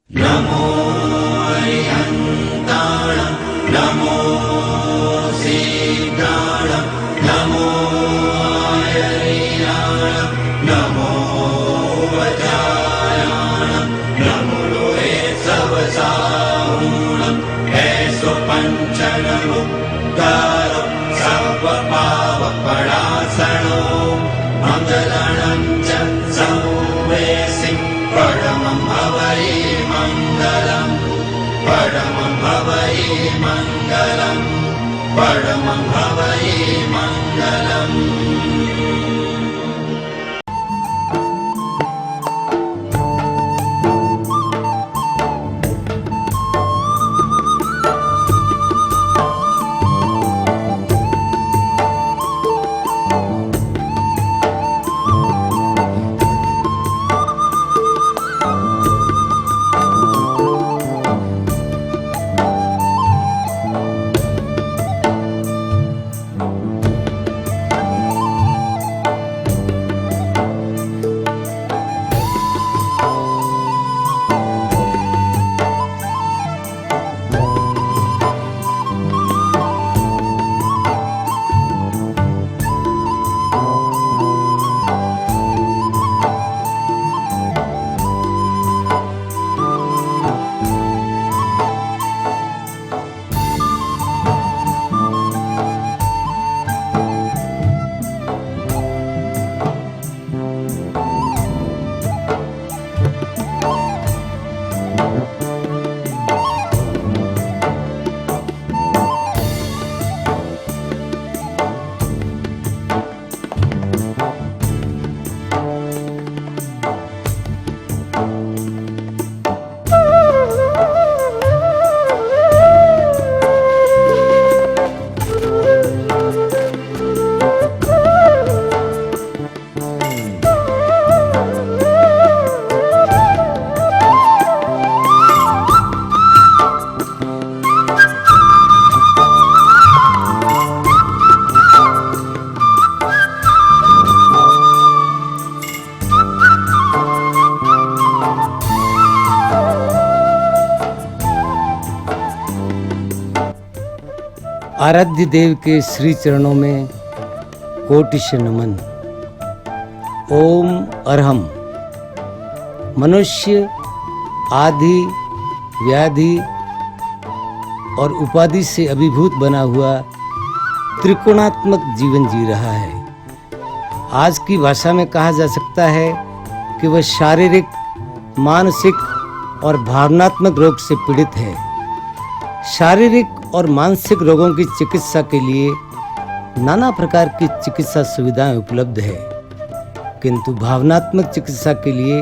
नमो अरिहन्ताणं नमो सीताणं नमो अयरियाणं नमो वजायाणं नमो लोहे सवसाहूणं ऐसो पंचनमुक्तारो सर्वपावपणासनो मङ्गलनं च संवेसि परमं भवै मङ्गलम् परमं भवै मङ्गलम् परमं भवै मङ्गलम्। आराध्य देव के श्री चरणों में कोटिश नमन। ओम अरहम। मनुष्य आदि व्याधि और उपाधि से अभिभूत बना हुआ त्रिकोणात्मक जीवन जी रहा है। आज की भाषा में कहा जा सकता है कि वह शारीरिक, मानसिक और भावनात्मक रोग से पीड़ित है। शारीरिक और मानसिक रोगों की चिकित्सा के लिए नाना प्रकार की चिकित्सा सुविधाएं उपलब्ध है, किंतु भावनात्मक चिकित्सा के लिए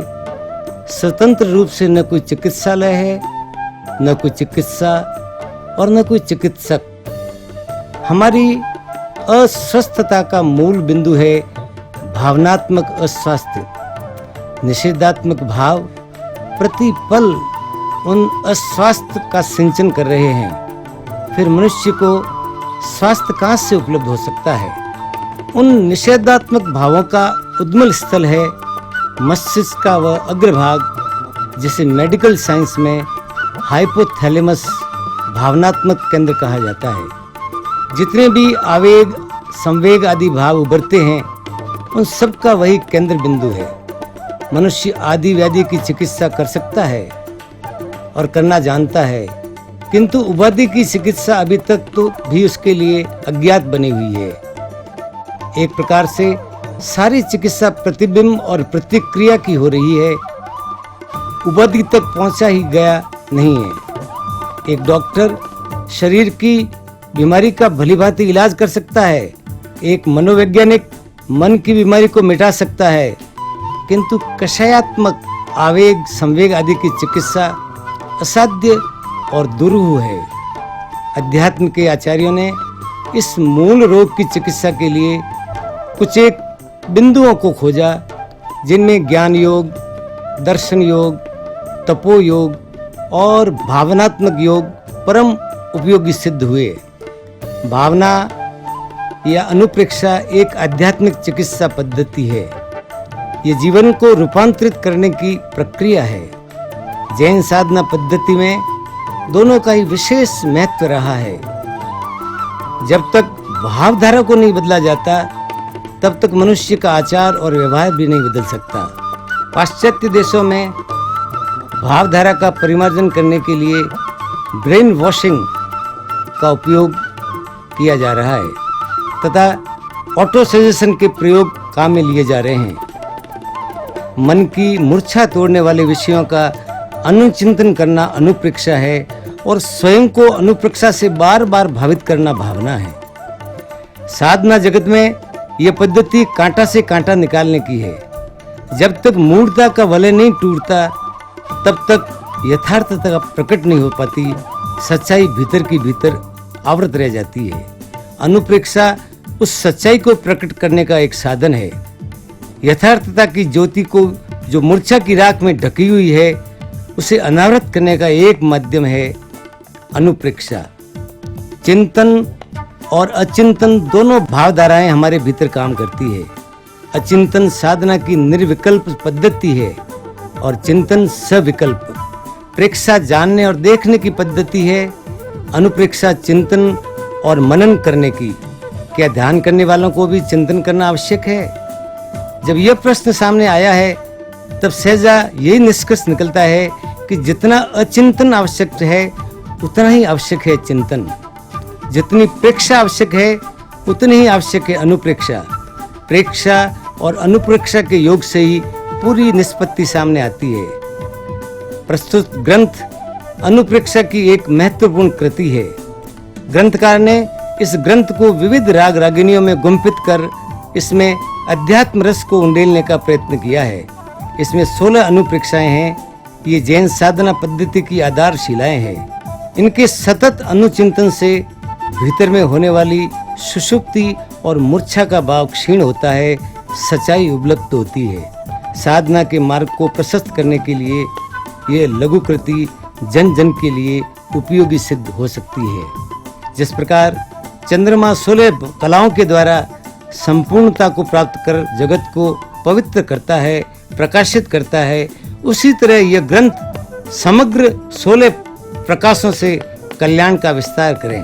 स्वतंत्र रूप से न कोई चिकित्सालय है, न कोई चिकित्सा और न कोई चिकित्सक। हमारी अस्वस्थता का मूल बिंदु है भावनात्मक अस्वास्थ्य। निषेधात्मक भाव प्रतिपल उन अस्वास्थ्य का सिंचन कर रहे हैं। फिर मनुष्य को स्वास्थ्य कहाँ से उपलब्ध हो सकता है? उन निषेधात्मक भावों का उद्गम स्थल है मस्तिष्क का वह अग्रभाग, जिसे मेडिकल साइंस में हाइपोथैलेमस भावनात्मक केंद्र कहा जाता है। जितने भी आवेग, संवेग आदि भाव उभरते हैं, उन सब का वही केंद्र बिंदु है। मनुष्य आदि व्याधि की चिकित्सा कर सकता है और करना जानता है, किंतु उपाधि की चिकित्सा अभी तक तो भी उसके लिए अज्ञात बनी हुई है। एक प्रकार से सारी चिकित्सा प्रतिबिंब और प्रतिक्रिया की हो रही है, उपाधि तक पहुंचा ही गया नहीं है। एक डॉक्टर शरीर की बीमारी का भलीभांति इलाज कर सकता है, एक मनोवैज्ञानिक मन की बीमारी को मिटा सकता है, किंतु कषायात्मक आवेग, संवेग आदि की चिकित्सा असाध्य और दुरूह है। अध्यात्म के आचार्यों ने इस मूल रोग की चिकित्सा के लिए कुछ एक बिंदुओं को खोजा, जिनमें ज्ञान योग, दर्शन योग, तपो योग और भावनात्मक योग परम उपयोगी सिद्ध हुए। भावना या अनुप्रेक्षा एक आध्यात्मिक चिकित्सा पद्धति है। ये जीवन को रूपांतरित करने की प्रक्रिया है। जैन साधना पद्धति में दोनों का ही विशेष महत्व रहा है। जब तक भावधारा को नहीं बदला जाता तब तक मनुष्य का आचार और व्यवहार भी नहीं बदल सकता। पाश्चात्य देशों में भावधारा का परिमार्जन करने के लिए ब्रेन वॉशिंग का उपयोग किया जा रहा है तथा ऑटो सजेशन के प्रयोग काम में लिए जा रहे हैं। मन की मूर्छा तोड़ने वाले विषयों का अनुचिंतन करना अनुप्रेक्षा है और स्वयं को अनुप्रेक्षा से बार बार भावित करना भावना है। साधना जगत में यह पद्धति कांटा से कांटा निकालने की है। जब तक मूर्खता का वलय नहीं टूटता तब तक यथार्थता प्रकट नहीं हो पाती, सच्चाई भीतर की भीतर आवृत रह जाती है। अनुप्रेक्षा उस सच्चाई को प्रकट करने का एक साधन है। यथार्थता की ज्योति को जो मूर्छा की राख में ढकी हुई है उसे अनावृत करने का एक माध्यम है अनुप्रेक्षा। चिंतन और अचिंतन दोनों भावधाराएं हमारे भीतर काम करती है। अचिंतन साधना की निर्विकल्प पद्धति है और चिंतन सविकल्प। प्रेक्षा जानने और देखने की पद्धति है, अनुप्रेक्षा चिंतन और मनन करने की। क्या ध्यान करने वालों को भी चिंतन करना आवश्यक है? जब यह प्रश्न सामने आया है तब सहजा यही निष्कर्ष निकलता है कि जितना अचिंतन आवश्यक है उतना ही आवश्यक है चिंतन। जितनी प्रेक्षा आवश्यक है उतनी ही आवश्यक है अनुप्रेक्षा। प्रेक्षा और अनुप्रेक्षा के योग से ही पूरी निष्पत्ति सामने आती है। प्रस्तुत ग्रंथ अनुप्रेक्षा की एक महत्वपूर्ण कृति है। ग्रंथकार ने इस ग्रंथ को विविध राग रागिनियों में गुंफित कर इसमें अध्यात्म रस को उंडेलने का प्रयत्न किया है। इसमें 16 अनुप्रेक्षाएं हैं। ये जैन साधना पद्धति की आधारशिलाएं हैं। इनके सतत अनुचिंतन से भीतर में होने वाली सुषुप्ति और मूर्छा का भाव क्षीण होता है, सच्चाई उपलब्ध होती है। साधना के मार्ग को प्रशस्त करने के लिए ये लघु कृति जन जन के लिए उपयोगी सिद्ध हो सकती है। जिस प्रकार चंद्रमा 16 कलाओं के द्वारा संपूर्णता को प्राप्त कर जगत को पवित्र करता है, प्रकाशित करता है, उसी तरह यह ग्रंथ समग्र 16 प्रकाशों से कल्याण का विस्तार करें।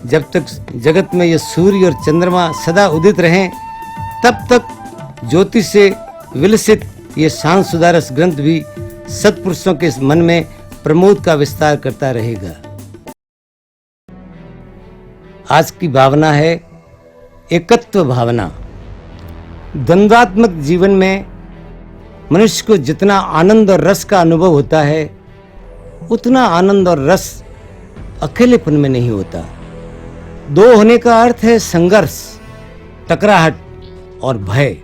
जब तक जगत में यह सूर्य और चंद्रमा सदा उदित रहें तब तक ज्योति से विलसित ये शांत सुधारस ग्रंथ भी सत्पुरुषों के मन में प्रमोद का विस्तार करता रहेगा। आज की भावना है एकत्व भावना। द्वंद्वात्मक जीवन में मनुष्य को जितना आनंद और रस का अनुभव होता है उतना आनंद और रस अकेलेपन में नहीं होता। दो होने का अर्थ है संघर्ष, टकराहट और भय।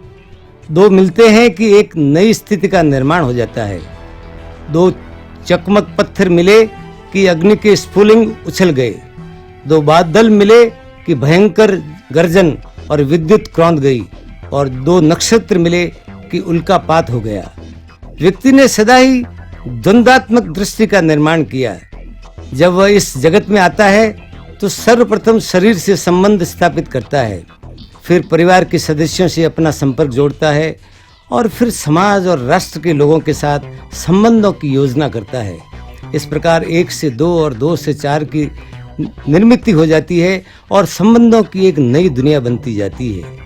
दो मिलते हैं कि एक नई स्थिति का निर्माण हो जाता है। दो चकमक पत्थर मिले कि अग्नि के स्फुलिंग उछल गए। दो बादल मिले कि भयंकर गर्जन और विद्युत क्रौंद गई। और दो नक्षत्र मिले कि उल्कापात हो गया। व्यक्ति ने सदा ही द्वंद्वात्मक दृष्टि का निर्माण किया। जब वह इस जगत में आता है तो सर्वप्रथम शरीर से संबंध स्थापित करता है, फिर परिवार के सदस्यों से अपना संपर्क जोड़ता है और फिर समाज और राष्ट्र के लोगों के साथ संबंधों की योजना करता है। इस प्रकार 1 से 2 और 2 से 4 की निर्मित हो जाती है और संबंधों की एक नई दुनिया बनती जाती है।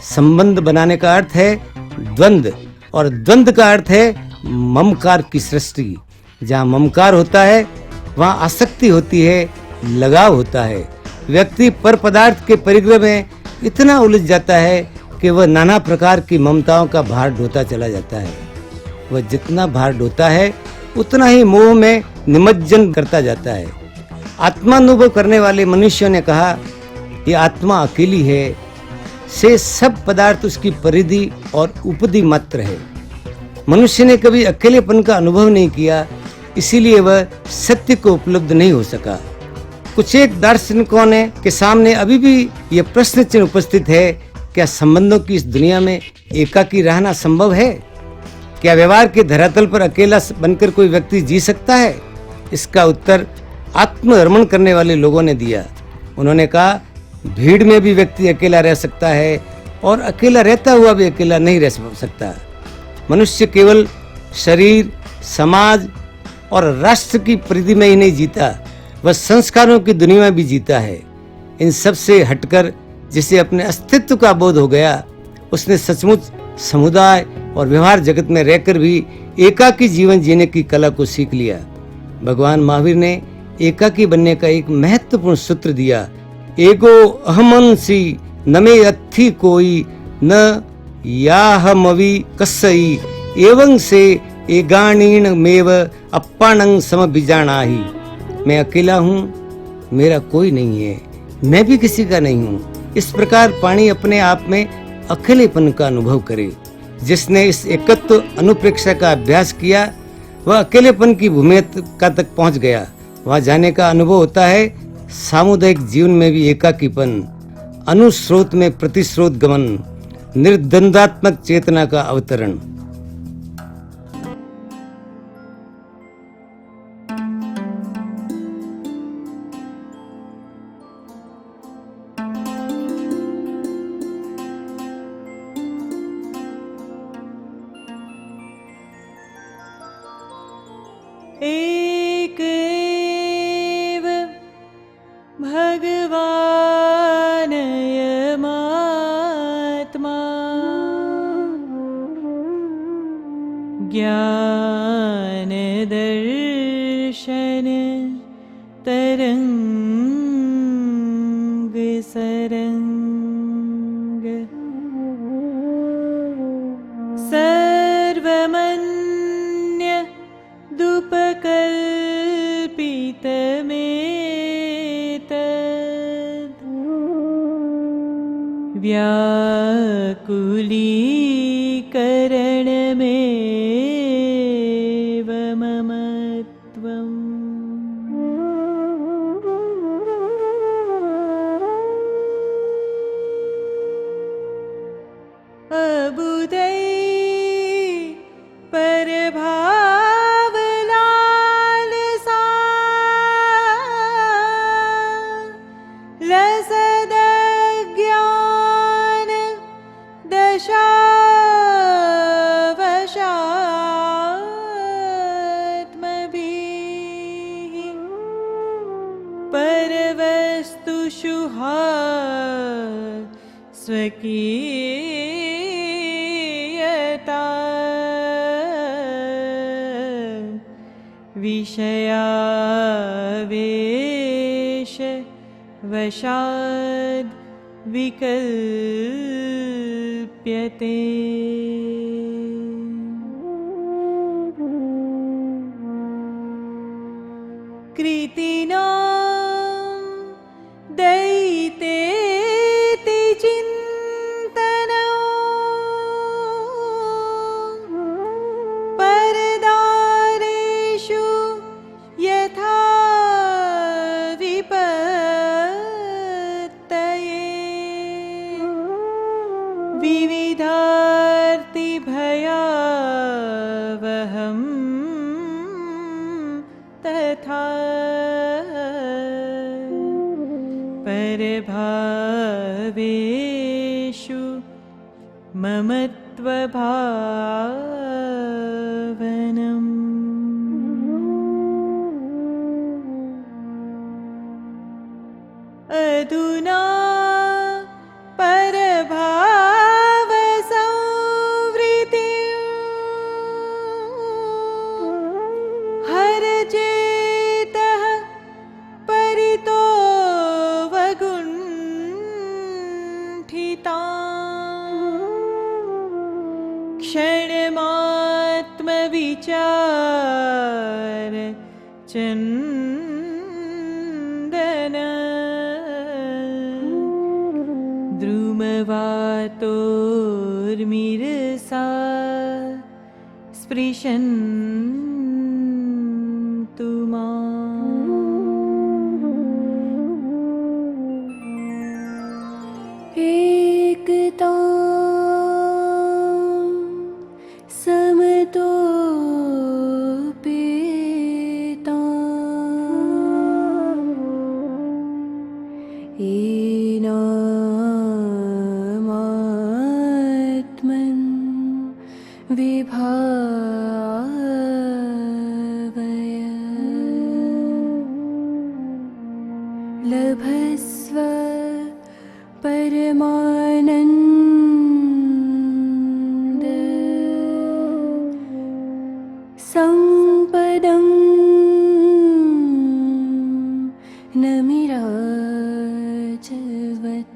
संबंध बनाने का अर्थ है द्वंद्व और द्वंद्व का अर्थ है ममकार की सृष्टि। जहाँ ममकार होता है वहाँ आसक्ति होती है, लगाव होता है। व्यक्ति पर पदार्थ के परिग्रह में इतना उलझ जाता है कि वह नाना प्रकार की ममताओं का भार ढोता चला जाता है। वह जितना भार ढोता है उतना ही मोह में निमज्जन करता जाता है। आत्मानुभव करने वाले मनुष्यों ने कहा ये आत्मा अकेली है, से सब पदार्थ उसकी परिधि और उपधि मात्र है। मनुष्य ने कभी अकेलेपन का अनुभव नहीं किया, इसीलिए वह सत्य को उपलब्ध नहीं हो सका। कुछ एक दार्शनिकों ने के सामने अभी भी यह प्रश्न चिन्ह उपस्थित है, क्या संबंधों की इस दुनिया में एकाकी रहना संभव है? क्या व्यवहार के धरातल पर अकेला बनकर कोई व्यक्ति जी सकता है? इसका उत्तर आत्मरमण करने वाले लोगों ने दिया। उन्होंने कहा भीड़ में भी व्यक्ति अकेला रह सकता है और अकेला रहता हुआ भी अकेला नहीं रह सकता। मनुष्य केवल शरीर, समाज और राष्ट्र की परिधि में ही नहीं जीता, वह संस्कारों की दुनिया में भी जीता है। इन सब से हटकर जिसे अपने अस्तित्व का बोध हो गया, उसने सचमुच समुदाय और व्यवहार जगत में रहकर भी एकाकी जीवन जीने की कला को सीख लिया। भगवान महावीर ने एकाकी बनने का एक महत्वपूर्ण सूत्र दिया, एगो अहमंसी नमे अथि कोई न याहमवि कस्सई एवं से एगाणीण मेव अप्पाणं समभिजानाहि। मैं अकेला हूँ, मेरा कोई नहीं है, मैं भी किसी का नहीं हूँ। इस प्रकार पाणी अपने आप में अकेलेपन का अनुभव करे। जिसने इस एकत्व अनुप्रेक्षा का अभ्यास किया, वह अकेलेपन की भूमिका तक पहुंच गया। वहां जाने का अनुभव होता है सामुदायिक जीवन में भी एकाकीपन, अनुस्रोत में प्रतिस्रोत गमन, निर्द्वंद्वात्मक चेतना का अवतरण। एक एव भगवानयमात्मा ज्ञान दर्शन तरंग सरंग सर्वमन्य दुपकल्पितमेतद् व्याकुलीकरणमेव ममत्वम्। अबुदै परभावलालसा लसदज्ञान दशावशात्मभिः परवस्तुषु स्वकीयता विषयावेश वशाद् विकल्प्यते। कृतिनां दैतेति चिन्तनं परदारेषु यथा विपत्तये विविधार्तिभयावहं तथा परभावेषु ममत्वभावनम्। अधुना परभावसंवृत्तिं हरचेतः परितो वगुण्ठिताम् क्षणमात्मविचार चन्दन द्रुमवातोर्मिरसा स्पृशन्तु माम्। एकतां समतोपेताम् एनामात्मन् विभावय। संपदं नमिराजवत्।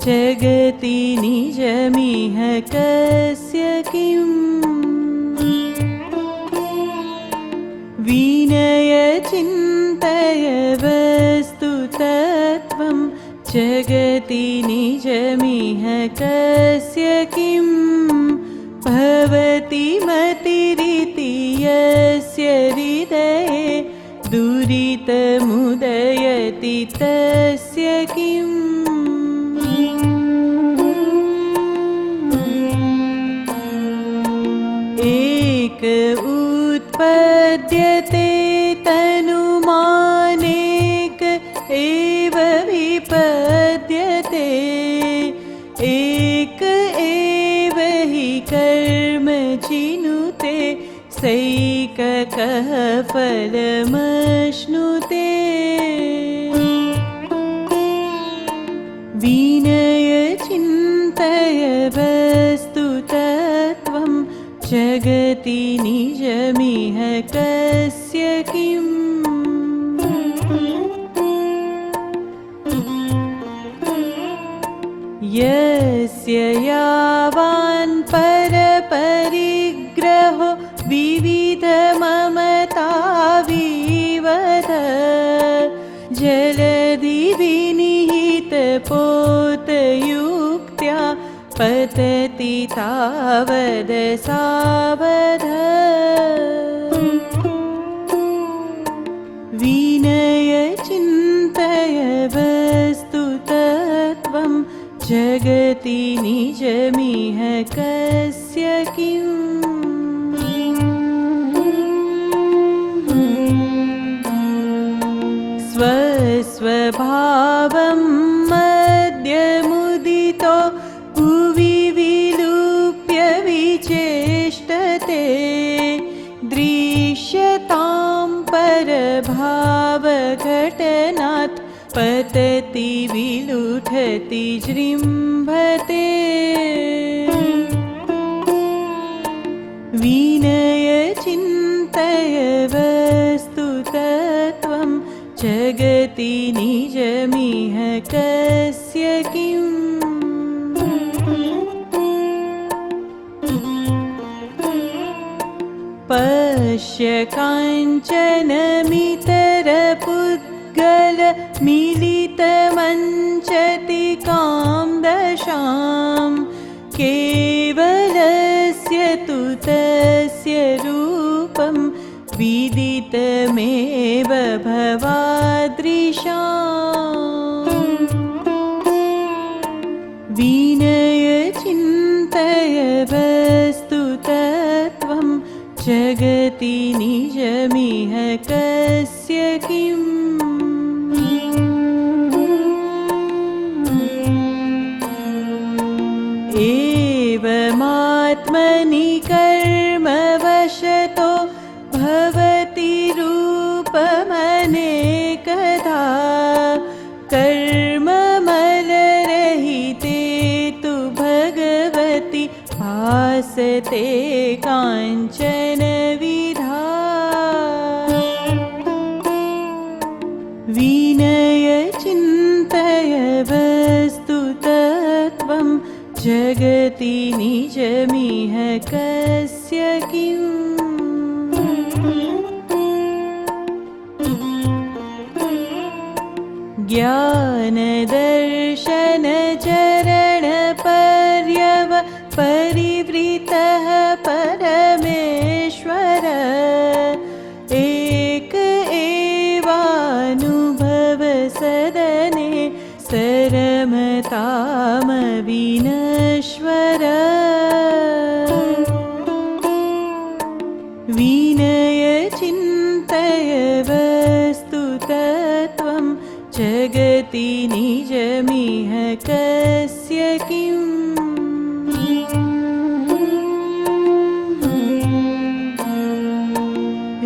जगति निजमिह कस्य किम्। विनय चिन्तय वस्तुतत्त्वं जगति निजमिह कस्य किम्। भवति मतिरिति यस्य हृदये दुरितमुदयति तस्य किम्। एक उत्पद्यते तनुमानेक एव विपद्यते। एक एव हि कर्म चिनुते सैककः फलमश्नुते। विनय चिन्तय वस्तुतत्त्वं जगति निजमिह कस्य किम्। यस्य यावान् परपरिग्रहो विविधममताविवद। जलधि विनिहितपोतयुक्त्या पतति तावद सावध। विनय चिन्तय वस्तुतत्त्वं जगति निजमिह कस्य किम्। स्वस्वभावं मध्यमुदितो भुवि विलुप्य विचेष्टते। दृश्यतां परभावघटनात् पतति विलुठति जृम्भते। विनय चिन्तय वस्तुतत्त्वं जगति निजमिह कस्य किम्। पश्य काञ्चनमितरपुद्गल मिलितमञ्चतिकां दशां। केवलस्य तु तस्य रूपं विदितमेव भवादृशाम्। विनय चिन्तय वस्तुतत्त्वं जगति निजमिह कस्य किम्। एवमात्मनि कर्मवशतो भवति रूपमनेकधा। कर्ममलरहिते तु भगवति भासते काञ्चन विधा। विनय चिन्तय वस्तुतत्त्वं जगति निजमिह कस्य किम्। ज्ञानदर्शनचरणपर्यव परिवृतः परमेश्वर। एक एवानुभव सदने सरम ममतामविनश्वर विनय चिन्तय वस्तुतत्त्वं जगति निजमिह कस्य किम्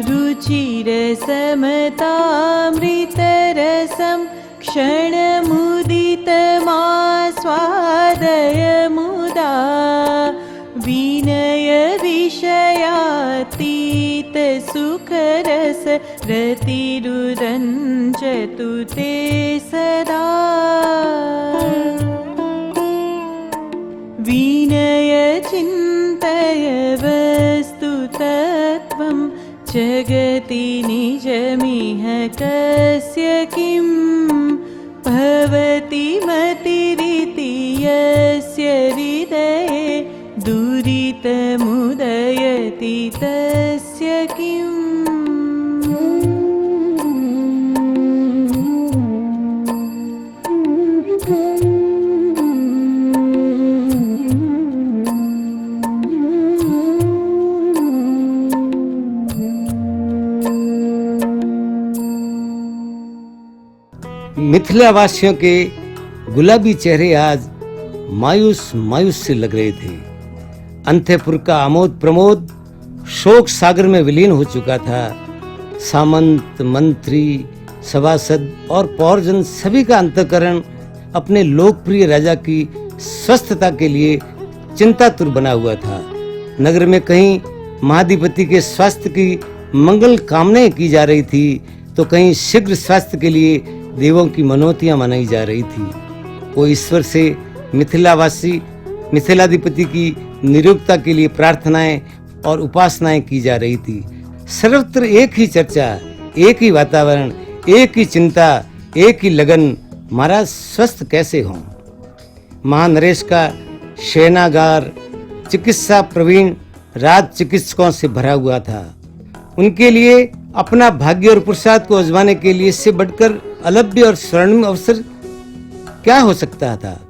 रुचिरसमतामृतरसं क्षणमुदितमास्वादय मुदा विनय विषयातीत सुखरस रतिरुरञ्जतु ते सदा विनय चिन्तय वस्तुतत्त्वं जगति निजमिह कस्य किम् भवति मतिरिति यस्य हृदये दुरितमुदयति तस्य किम् मिथिला वासियों के गुलाबी चेहरे आज मायूस मायूस से लग रहे थे। अंतःपुर का आमोद प्रमोद शोक सागर में विलीन हो चुका था। सामंत, मंत्री, सभासद और पौरजन सभी का अंतःकरण अपने लोकप्रिय राजा की स्वस्थता के लिए चिंतातुर बना हुआ था। नगर में कहीं महाधिपति के स्वास्थ्य की मंगल कामनाएं की जा रही थी, तो कहीं शीघ्र स्वास्थ्य के लिए देवों की मनौतियां मनाई जा रही थी। वो ईश्वर से मिथिलावासी मिथिलाधिपति की निरुक्ता के लिए प्रार्थनाएं और उपासनाएं की जा रही थी। सर्वत्र एक ही चर्चा, एक ही वातावरण, एक ही चिंता, एक ही लगन, महाराज स्वस्थ कैसे हों। महानरेश का शयनागार चिकित्सा प्रवीण राज चिकित्सकों से भरा हुआ था। उनके लिए अपना भाग्य और पुरुषार्थ को आजमाने के लिए इससे बढ़कर अलभ्य और स्वर्णिम अवसर क्या हो सकता था।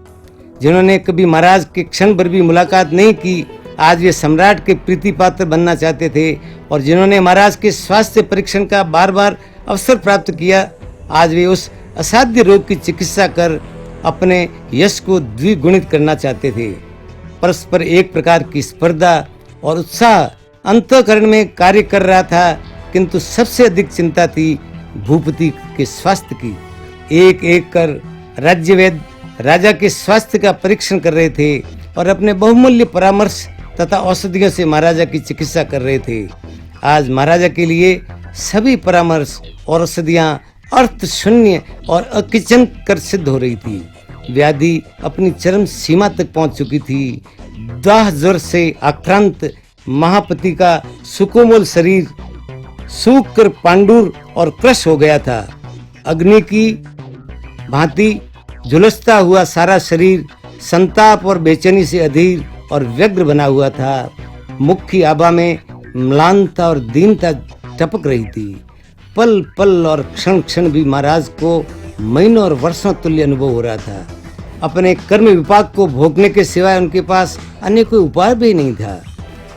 जिन्होंने कभी महाराज के क्षण भर भी मुलाकात नहीं की, आज वे सम्राट के प्रीति पात्र बनना चाहते थे, और जिन्होंने महाराज के स्वास्थ्य परीक्षण का बार बार अवसर प्राप्त किया, आज वे उस असाध्य रोग की चिकित्सा कर अपने यश को द्विगुणित करना चाहते थे। परस्पर एक प्रकार की स्पर्धा और उत्साह अंतःकरण में कार्य कर रहा था, किंतु सबसे अधिक चिंता थी भूपति के स्वास्थ्य की। एक एक कर राज्यवैद्य राजा के स्वास्थ्य का परीक्षण कर रहे थे और अपने बहुमूल्य परामर्श तथा औषधियों से महाराजा की चिकित्सा कर रहे थे। आज महाराजा के लिए सभी परामर्श और औषधियां अर्थ शून्य और अकिचन कर सिद्ध हो रही थी। व्याधि अपनी चरम सीमा तक पहुंच चुकी थी। दाह ज्वर से आक्रांत महापति का सुकोमल शरीर सूख कर पांडुर और क्रश हो गया था। अग्नि की भांति झुलसता हुआ सारा शरीर संताप और बेचैनी से अधीर और व्यग्र बना हुआ था। मुख की आभा में म्लानता और दीनता टपक रही थी। पल पल और क्षण क्षण भी महाराज को महीनों और वर्षों तुल्य अनुभव हो रहा था। अपने कर्म विपाक को भोगने के सिवाय उनके पास अन्य कोई उपाय भी नहीं था।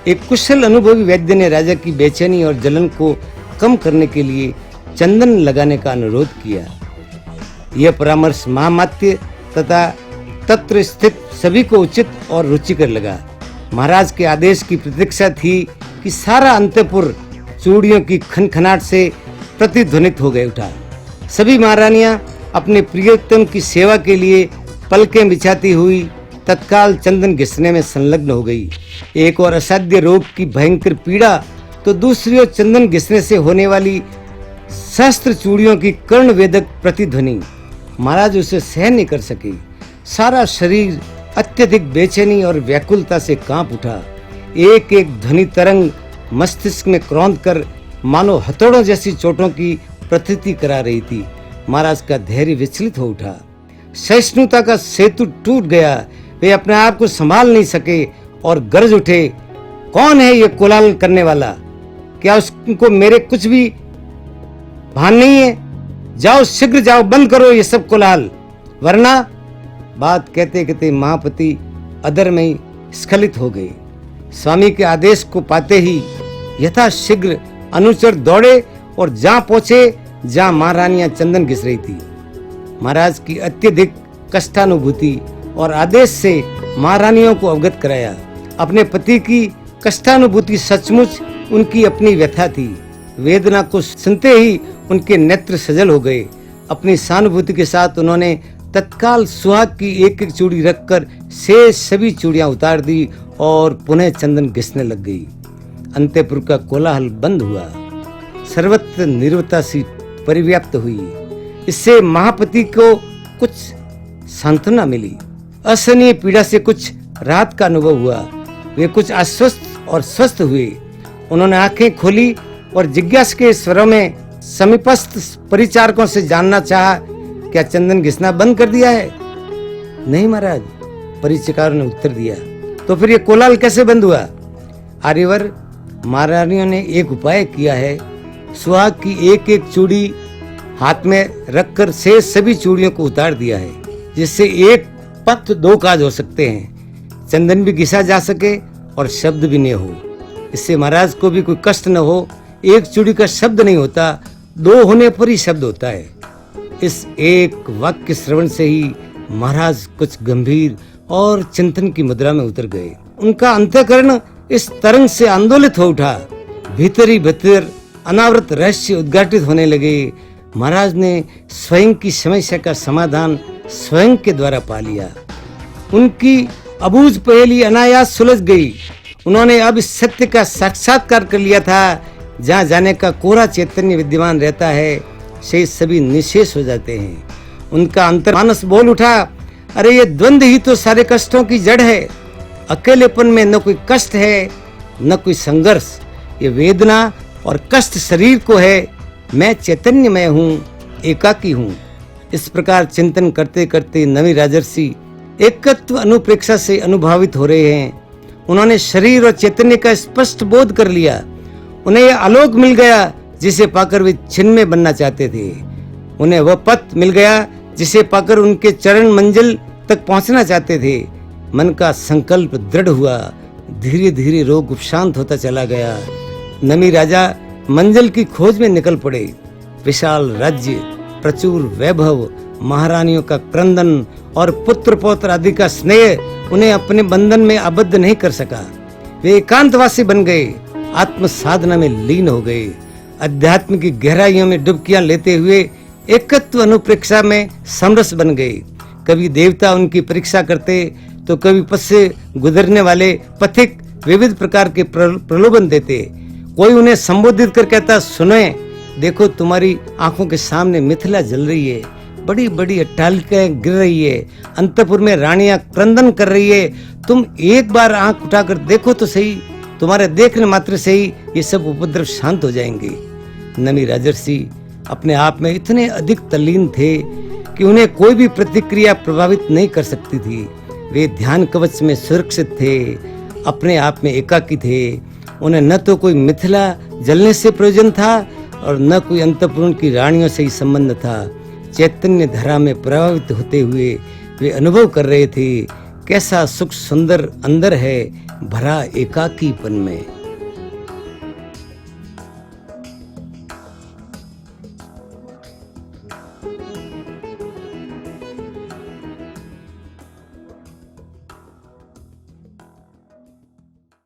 एक कुशल अनुभवी वैद्य ने राजा की बेचैनी और जलन को कम करने के लिए चंदन लगाने का अनुरोध किया। यह परामर्श महामात्य तथा तत्र स्थित सभी को उचित और रुचिकर लगा। महाराज के आदेश की प्रतीक्षा थी कि सारा अंतःपुर चूड़ियों की खनखनाट से प्रतिध्वनित हो गए उठा। सभी महारानियां अपने प्रियतम की सेवा के लिए पलकें बिछाती हुई तत्काल चंदन घिसने में संलग्न हो गई। एक और असाध्य रोग की भयंकर पीड़ा, तो दूसरी ओर चंदन घिसने से होने वाली सहस्त्र चूड़ियों की कर्ण वेदक प्रतिध्वनि। महाराज उसे सहन नहीं कर सके। सारा शरीर अत्यधिक बेचैनी और व्याकुलता से कांप उठा। एक एक ध्वनि तरंग मस्तिष्क में क्रोंद कर मानो हथौड़ों जैसी चोटों की प्रतीति करा रही थी। महाराज का धैर्य विचलित हो उठा। सहिष्णुता का सेतु टूट गया। वे अपने आप को संभाल नहीं सके और गरज उठे, कौन है ये कोलाहल करने वाला? क्या उसको मेरे कुछ भी भान नहीं है? जाओ, शीघ्र जाओ, बंद करो ये सब कोलाहल, वरना बात कहते कहते महापति अदर में ही स्खलित हो गए। स्वामी के आदेश को पाते ही यथाशीघ्र अनुचर दौड़े और जहां पहुंचे जहां महारानियां चंदन घिस रही थी। महाराज की अत्यधिक कष्टानुभूति और आदेश से महारानियों को अवगत कराया। अपने पति की कष्टानुभूति सचमुच उनकी अपनी व्यथा थी। वेदना को सुनते ही उनके नेत्र सजल हो गए। अपनी सहानुभूति के साथ उन्होंने तत्काल सुहाग की एक एक चूड़ी रखकर शेष सभी चूड़ियां उतार दी और पुनः चंदन घिसने लग गई। अंतःपुर का कोलाहल बंद हुआ। सर्वत्र निर्वता सी परिव्याप्त हुई। इससे महापति को कुछ सांत्वना मिली। असहनीय पीड़ा से कुछ राहत का अनुभव हुआ। वे कुछ आश्वस्त और स्वस्थ हुए। उन्होंने आंखें खोली और जिज्ञासा के स्वरों में समीपस्थ परिचारकों से जानना चाहा, क्या चंदन घिसना बंद कर दिया है? नहीं महाराज, परिचारकों ने उत्तर दिया। तो फिर ये कोलाहल कैसे बंद हुआ? आर्यवर, महारानियों ने एक उपाय किया है। सुहाग की एक एक चूड़ी हाथ में रखकर शेष सभी चूड़ियों को उतार दिया है, जिससे एक पथ दो काज हो सकते हैं। चंदन भी घिसा जा सके और शब्द भी न हो। इससे महाराज को भी कोई कष्ट न हो। एक चूड़ी का शब्द नहीं होता, दो होने पर ही शब्द होता है। इस एक वाक्य श्रवण से ही महाराज कुछ गंभीर और चिंतन की मुद्रा में उतर गए। उनका अंतःकरण इस तरंग से आंदोलित हो उठा। भीतर ही भीतर अनावृत रहस्य उद्घाटित होने लगे। महाराज ने स्वयं की समस्या का समाधान स्वयं के द्वारा पा लिया। उनकी अबूझ पहेली अनायास सुलझ गई। उन्होंने अब इस सत्य का साक्षात्कार कर लिया था, जहाँ जाने का कोरा चैतन्य विद्यमान रहता है, शेष सभी निशेष हो जाते हैं। उनका अंतर्मानस बोल उठा, अरे ये द्वंद्व ही तो सारे कष्टों की जड़ है। अकेलेपन में न कोई कष्ट है न कोई संघर्ष। ये वेदना और कष्ट शरीर को है, मैं चैतन्यमय हूँ, एकाकी हूँ। इस प्रकार चिंतन करते करते नवी राजर्षि एकत्व अनुप्रेक्षा से अनुभवित हो रहे हैं। उन्होंने शरीर और चैतन्य का स्पष्ट बोध कर लिया। उन्हें यह आलोक मिल गया जिसे पाकर वे छिन्मय बनना चाहते थे। उन्हें वह पथ मिल गया जिसे पाकर उनके चरण मंजिल तक पहुंचना चाहते थे। मन का संकल्प दृढ़ हुआ। धीरे धीरे रोग उपशांत होता चला गया। नमी राजा मंजिल की खोज में निकल पड़े। विशाल राज्य, प्रचुर वैभव, महारानियों का क्रंदन और पुत्र पौत्र आदि का स्नेह उन्हें अपने बंधन में आबद्ध नहीं कर सका। वे एकांतवासी बन गए, आत्म साधना में लीन हो गए। अध्यात्म की गहराइयों में डुबकियां लेते हुए एकत्व अनुप्रेक्षा में समरस बन गए। कभी देवता उनकी परीक्षा करते तो कभी पथ से गुजरने वाले पथिक विविध प्रकार के प्रलोभन देते। कोई उन्हें संबोधित कर कहता, सुने देखो तुम्हारी आंखों के सामने मिथिला जल रही है, बड़ी बड़ी अट्टालिकाएं गिर रही है, अंतपुर में रानियां क्रंदन कर रही है, तुम एक बार आंख उठाकर देखो तो सही, तुम्हारे देखने मात्र से ही ये सब उपद्रव शांत हो जाएंगे। नमी राजर्षि अपने आप में इतने अधिक तल्लीन थे कि उन्हें कोई भी प्रतिक्रिया प्रभावित नहीं कर सकती थी। वे ध्यान कवच में सुरक्षित थे, अपने आप में एकाकी थे। उन्हें न तो कोई मिथिला जलने से प्रयोजन था और न कोई अंतपुर की रानियों से ही संबंध था। चैतन्य धारा में प्रभावित होते हुए वे अनुभव कर रहे थे, कैसा सुख सुंदर अंदर है, भरा एकाकीपन में।